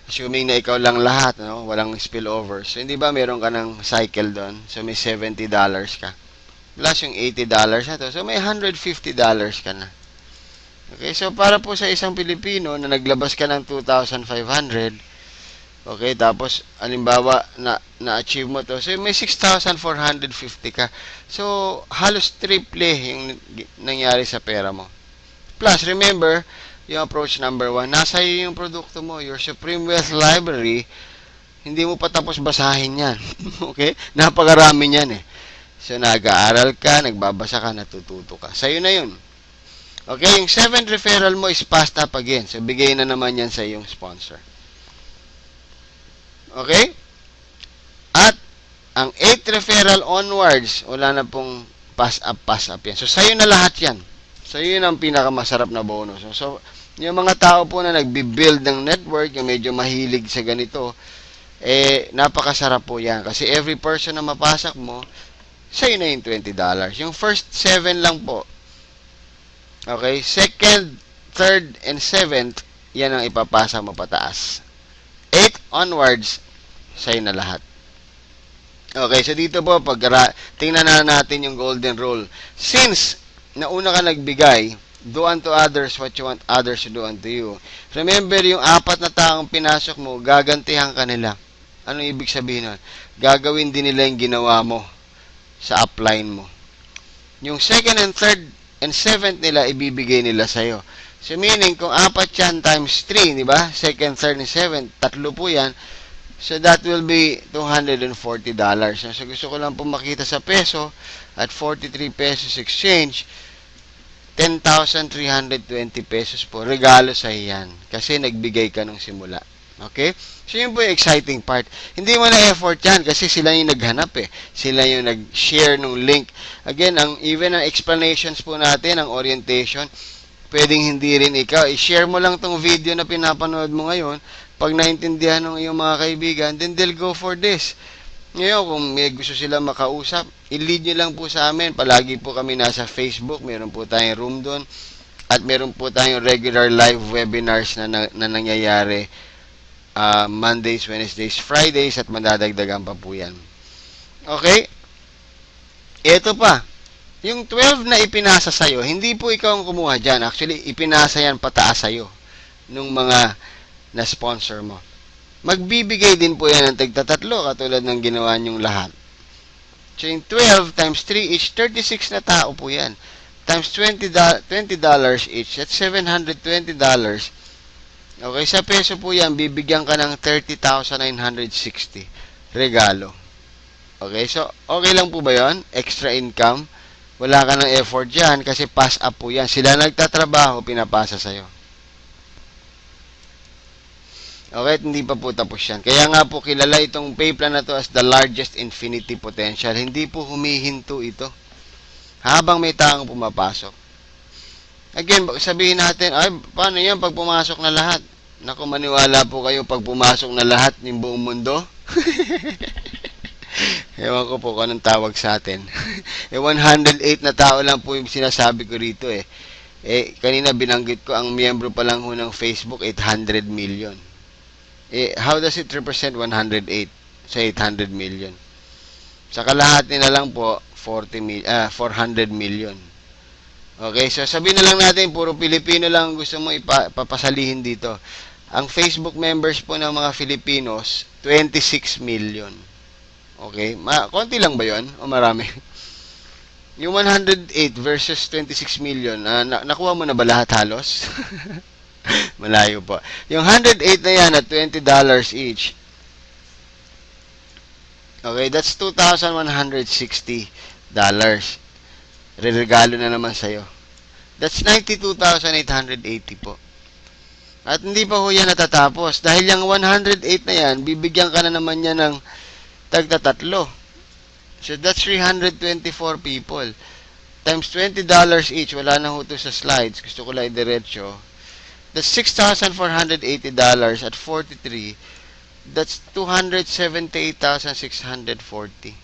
assuming na ikaw lang lahat, no? Walang spillover. So, hindi ba meron ka ng cycle doon? So, may $70 ka. Plus yung $80 na to. So, may $150 ka na. Okay? So, para po sa isang Pilipino na naglabas ka ng 2,500, okay, tapos, halimbawa, na-achieve mo to. So, may 6,450 ka. So, halos triple yung nangyari sa pera mo. Plus, remember, yung approach number 1, nasa iyo yung produkto mo, your Supreme Wealth Library, hindi mo pa tapos basahin yan. Okay? Napakarami yan eh. So, nag-aaral ka, nagbabasa ka, natututo ka. Sa'yo na yun. Okay? Yung 7th referral mo is passed up again. So, bigay na naman yan sa iyong sponsor. Okay? At, ang 8th referral onwards, wala na pong pass up yan. So, sa'yo na lahat yan. So, yun ang pinakamasarap na bonus. So, yung mga tao po na nagbi-build ng network, yung medyo mahilig sa ganito, napakasarap po yan. Kasi every person na mapasok mo, sa'yo na yung $20. Yung first 7 lang po. Okay? 2nd, 3rd, and 7th, yan ang ipapasa mo pataas. 8 onwards, sa'yo na lahat. Okay, so dito po, tingnan na natin yung golden rule. Since, nauna ka nagbigay, do unto others what you want others to do unto you. Remember, yung 4 na taong pinasok mo, gagantihan ka nila. Ano ibig sabihin nun? Gagawin din nila yung ginawa mo sa upline mo. Yung 2nd and 3rd and 7th nila, ibibigay nila sa'yo. So, meaning, kung 4 yan times 3, di ba? 2nd, 3rd, and 7th, 3 po yan. So, that will be $240. So, gusto ko lang po makita sa peso at 43 pesos exchange, 10,320 pesos po. Regalo sa iyan. Kasi nagbigay ka nung simula. Okay? So, yun po yung exciting part. Hindi mo na effort yan kasi sila yung naghanap eh. Sila yung nag-share ng link. Again, even ang explanations po natin, ang orientation, pwedeng hindi rin ikaw. I-share mo lang tong video na pinapanood mo ngayon. Pag naintindihan ng iyong mga kaibigan, then they'll go for this. Ngayon, kung may gusto sila makausap, i-lead nyo lang po sa amin. Palagi po kami nasa Facebook. Meron po tayong room doon. At meron po tayong regular live webinars na nangyayari Mondays, Wednesdays, Fridays at madadagdagan pa po yan. Okay? Ito pa. Yung 12 na ipinasa sa'yo, hindi po ikaw ang kumuha dyan. Actually, ipinasa yan pataas sa'yo nung mga na-sponsor mo. Magbibigay din po yan ng tagtatatlo katulad ng ginawa nyong lahat. So, yung 12 times 3 each, 36 na tao po yan. Times $20 each, that's $720. Okay, sa peso po yan, bibigyan ka ng 30,960 regalo. Okay, so, okay lang po ba yon? Extra income. Wala ka ng effort dyan kasi pass up po yan. Sila nagtatrabaho, pinapasa sa'yo. Okay, hindi pa po tapos yan. Kaya nga po kilala itong pay plan na to as the largest infinity potential. Hindi po humihinto ito habang may taong pumapasok. Again, sabihin natin, ay, paano yan pag pumasok na lahat? Naku, maniwala po kayo pag pumasok na lahat ng buong mundo. Ewan ko po kung anong tawag sa atin. 108 na tao lang po yung sinasabi ko rito eh. Kanina binanggit ko, ang miyembro pa lang ho ng Facebook, 800 million. How does it represent 108 sa 800 million? Sa kalahati na lang po, 400 million. Okay, so sabihin na lang natin, puro Pilipino lang gusto mo ipapasalihin dito. Ang Facebook members po ng mga Filipinos, 26 million. Okay, konti lang ba yon o marami? Yung 108 versus 26 million, nakuha mo na ba lahat halos? Malayo po. Yung 108 na yan at $20 each. Okay, that's $2,160. Regalo na naman sa'yo. That's 92,880 po. At hindi pa ho yan natatapos. Dahil yung 108 na yan, bibigyan ka na naman yan ng tagtatatlo. So that's 324 people. Times $20 each. Wala na ho to sa slides. Gusto ko lang i-diretso. That's $6,480 at 43. That's 278,640.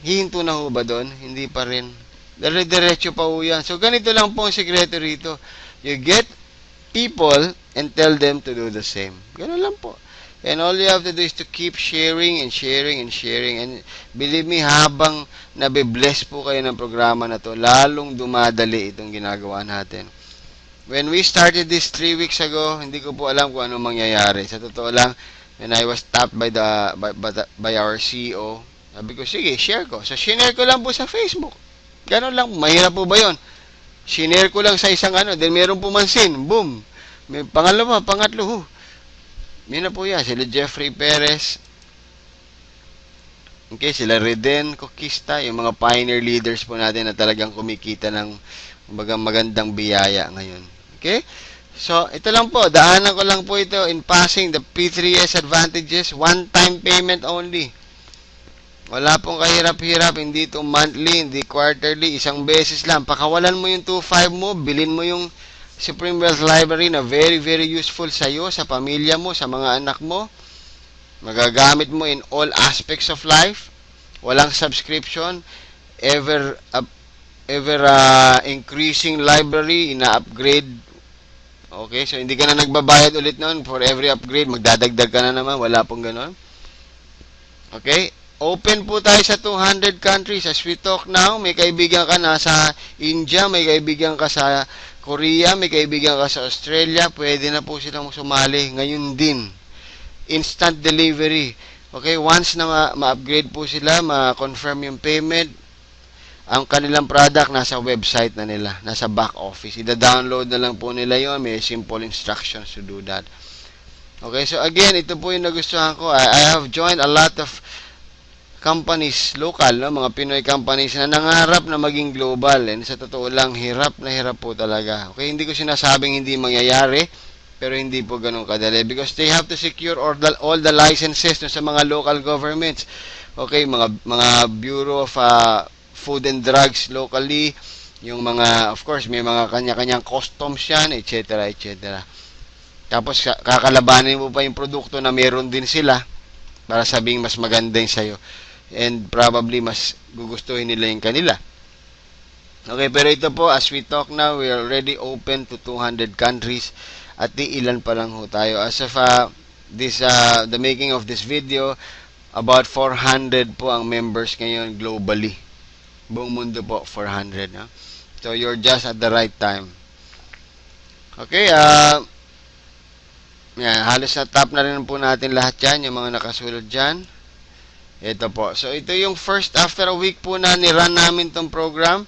Hihinto na ho ba doon? Hindi pa rin. Dire-diretso pa ho yan. So, ganito lang po ang sekreto rito. You get people and tell them to do the same. Ganun lang po. And all you have to do is to keep sharing and sharing and sharing. And believe me, habang nabibless po kayo ng programa na to, lalong dumadali itong ginagawa natin. When we started this 3 weeks ago, hindi ko po alam kung ano mangyayari. Sa totoo lang, when I was tapped by our CEO, sabi ko, sige, share ko. So, shinare ko lang po sa Facebook. Ganon lang. Mahirap po ba yun? Shinare ko lang sa isang then meron pumansin. Boom. May pangalawa, pangatlo. Yun na po yan. Sila Jeffrey Perez. Okay, sila Reden Kokista. Yung mga pioneer leaders po natin na talagang kumikita ng magandang biyaya ngayon. Okay? So, ito lang po. Daanan ko lang po ito in passing the P3S advantages. One-time payment only. Wala pong kahirap-hirap. Hindi ito monthly, hindi quarterly. Isang beses lang. Pakawalan mo yung 2.5 mo. Bilin mo yung Supreme Wealth Library na very, very useful sa iyo, sa pamilya mo, sa mga anak mo. Magagamit mo in all aspects of life. Walang subscription. Ever increasing library, ina-upgrade. Okay, so hindi ka na nagbabayad ulit noon for every upgrade. Magdadagdag ka na naman. Wala pong ganon. Okay, open po tayo sa 200 countries. As we talk now, may kaibigan ka na sa India, may kaibigan ka sa Korea, may kaibigan ka sa Australia, pwede na po silang sumali. Ngayon din, instant delivery. Okay, once na ma-upgrade po sila, ma-confirm yung payment, ang kanilang product nasa website na nila, nasa back office. Ida-download na lang po nila yon. May simple instructions to do that. Okay, so again, ito po yung nagustuhan ko. I have joined a lot of companies, local, no? Mga Pinoy companies na nangarap na maging global. And sa totoo lang, hirap na hirap po talaga. Okay, hindi ko sinasabing hindi mangyayari, pero hindi po ganun kadali. Because they have to secure all the licenses no, sa mga local governments. Okay, mga Bureau of Food and Drugs locally, yung mga, of course, may mga kanya-kanyang customs yan, etc., etc. Tapos, kakalabanin mo pa yung produkto na meron din sila para sabing mas maganda yung sa'yo. And probably mas gugustuhin nila yung kanila. Okay, pero ito po, as we talk now, we are already open to 200 countries at di ilan pa lang ho tayo. As of the making of this video, about 400 po ang members ngayon globally. Buong mundo po, 400. No? So, you're just at the right time. Okay, halos na top na rin po natin lahat yan, yung mga nakasulod dyan. Ito po. So, ito yung first after a week po na ni-run namin tong program.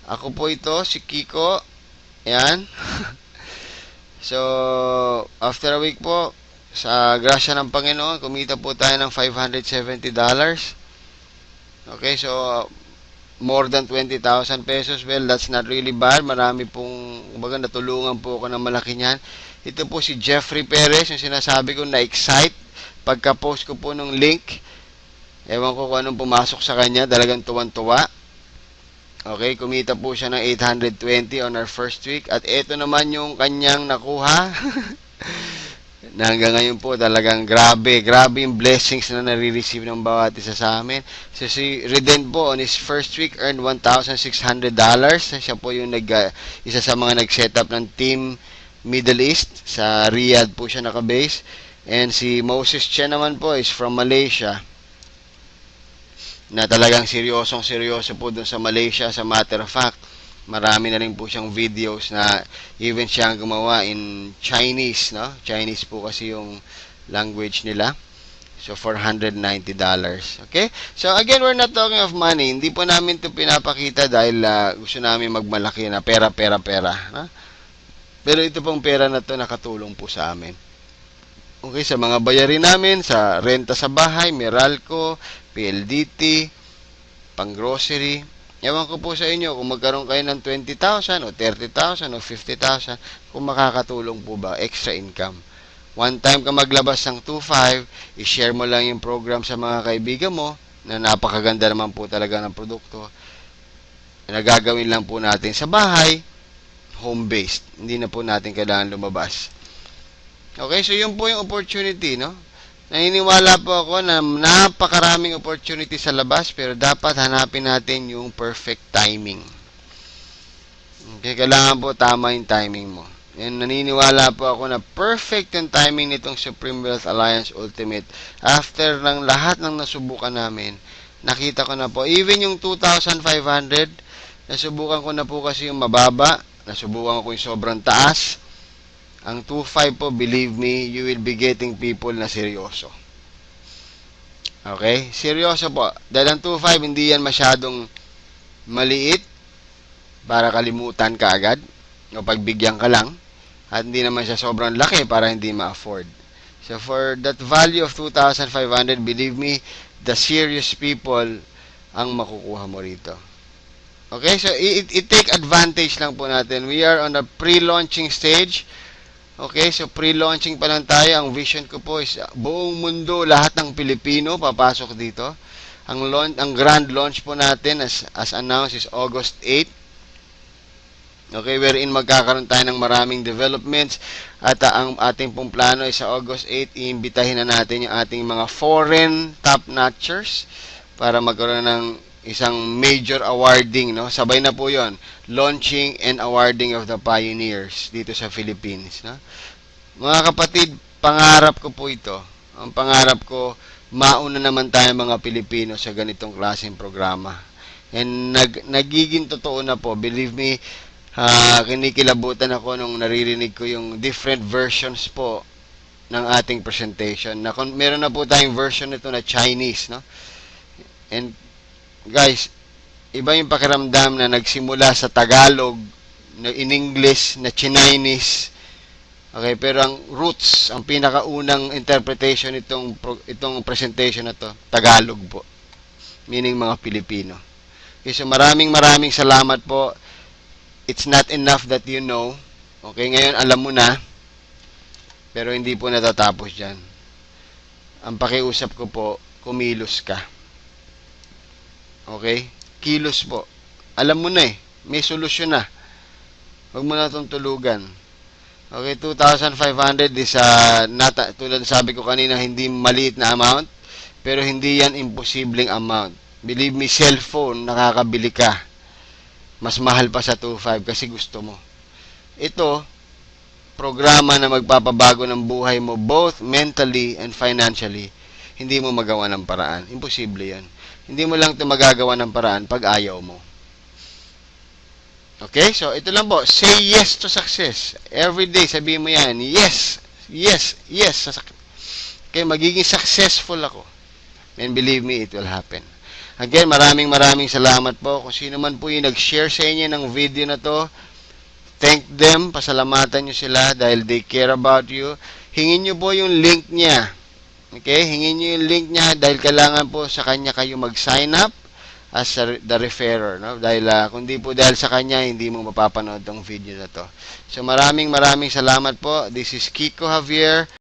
Ako po ito, si Kiko. Ayan. So, after a week po, sa grasya ng Panginoon, kumita po tayo ng $570. Okay, so, more than 20,000 pesos. Well, that's not really bad. Marami pong, kumbaga, natulungan po ako ng malaki niyan. Ito po si Jeffrey Perez, yung sinasabi ko, na-excite. Pagka-post ko po nung link, ewan ko kung anong pumasok sa kanya, talagang tuwan-tuwa. Okay, kumita po siya ng 820 on our first week. At ito naman yung kanyang nakuha. Na hanggang ngayon po talagang grabe yung blessings na nare-receive ng bawat isa sa amin. So si Reden po on his first week earned $1,600. Siya po yung isa sa mga nag-set up ng Team Middle East. Sa Riyadh po siya nakabase. And si Moses Chen naman po is from Malaysia. Na talagang seryoso po dun sa Malaysia. Sa matter of fact, marami na rin po siyang videos na even siya gumawa in Chinese, no? Chinese po kasi yung language nila. So, $490. Okay? So, again, we're not talking of money. Hindi po namin ito pinapakita dahil gusto namin magmalaki na pera. Ha? Pero ito pong pera na to nakatulong po sa amin. Okay, sa mga bayarin namin, sa renta sa bahay, Meralco, PLDT, pang-grocery. Ewan ko po sa inyo kung magkaroon kayo ng 20,000 o 30,000 o 50,000, kung makakatulong po ba, extra income. One time ka maglabas ng 2.5, i-share mo lang yung program sa mga kaibigan mo, na napakaganda naman po talaga ng produkto. Nagagawin lang po natin sa bahay, home-based. Hindi na po natin kailangan lumabas. Okay, so yun po yung opportunity, no? Naniniwala po ako na napakaraming opportunity sa labas, pero dapat hanapin natin yung perfect timing. Okay, kailangan po tama yung timing mo. And naniniwala po ako na perfect yung timing nitong Supreme Wealth Alliance Ultimate. After ng lahat ng nasubukan namin, nakita ko na po, even yung 2,500, nasubukan ko na po kasi yung mababa, nasubukan ko yung sobrang taas. Ang 2.5 po, believe me, you will be getting people na seryoso. Okay? Seryoso po. Dahil ang 2.5, hindi yan masyadong maliit para kalimutan ka agad o pagbigyan ka lang. At hindi naman siya sobrang laki para hindi ma-afford. So, for that value of 2,500, believe me, the serious people ang makukuha mo rito. Okay? So, i-take advantage lang po natin. We are on a pre-launching stage. Okay, so pre-launching pa lang tayo. Ang vision ko po is buong mundo, lahat ng Pilipino papasok dito. Ang grand launch po natin as announced is August 8. Okay, wherein magkakaroon tayo ng maraming developments at ang ating pong plano is sa August 8, iimbitahin na natin yung ating mga foreign top-notchers para magkaroon ng isang major awarding, no? Sabay na po 'yon, launching and awarding of the pioneers dito sa Philippines, no? Mga kapatid, pangarap ko po ito. Ang pangarap ko, mauna naman tayo mga Pilipino sa ganitong klaseng programa. And nagiging totoo na po, believe me, kinikilabutan ako nung naririnig ko yung different versions po ng ating presentation. Meron na po tayong version nito na Chinese, no? And guys, iba yung pakiramdam na nagsimula sa Tagalog, na in English, na Chinese. Okay, pero ang roots, ang pinakaunang interpretation itong presentation na to, Tagalog po. Meaning mga Pilipino. Okay, so maraming salamat po. It's not enough that you know. Okay, ngayon alam mo na. Pero hindi po natatapos dyan. Ang pakiusap ko po, kumilos ka. Okay? Kilos po. Alam mo na eh. May solusyon na. Huwag mo na itong tulugan. Okay, 2,500 is tulad sabi ko kanina, hindi maliit na amount. Pero hindi yan imposibleng amount. Believe me, cellphone, nakakabili ka. Mas mahal pa sa 2.5 kasi gusto mo. Ito, programa na magpapabago ng buhay mo both mentally and financially. Hindi mo magawa ng paraan. Imposible yan. Hindi mo lang ito magagawa ng paraan pag ayaw mo. Okay? So, ito lang po. Say yes to success. Every day, sabihin mo yan. Yes. Yes. Yes. Okay, magiging successful ako. And believe me, it will happen. Again, maraming salamat po. Kung sino man po yung nag-share sa inyo ng video na to, thank them. Pasalamatan nyo sila dahil they care about you. Hingin nyo po yung link niya. Okay, hingin nyo yung link niya dahil kailangan po sa kanya kayo mag-sign up as the referrer, no? Dahil kung di po dahil sa kanya, hindi mo mapapanood tong video na to. So maraming salamat po. This is Kiko Javier.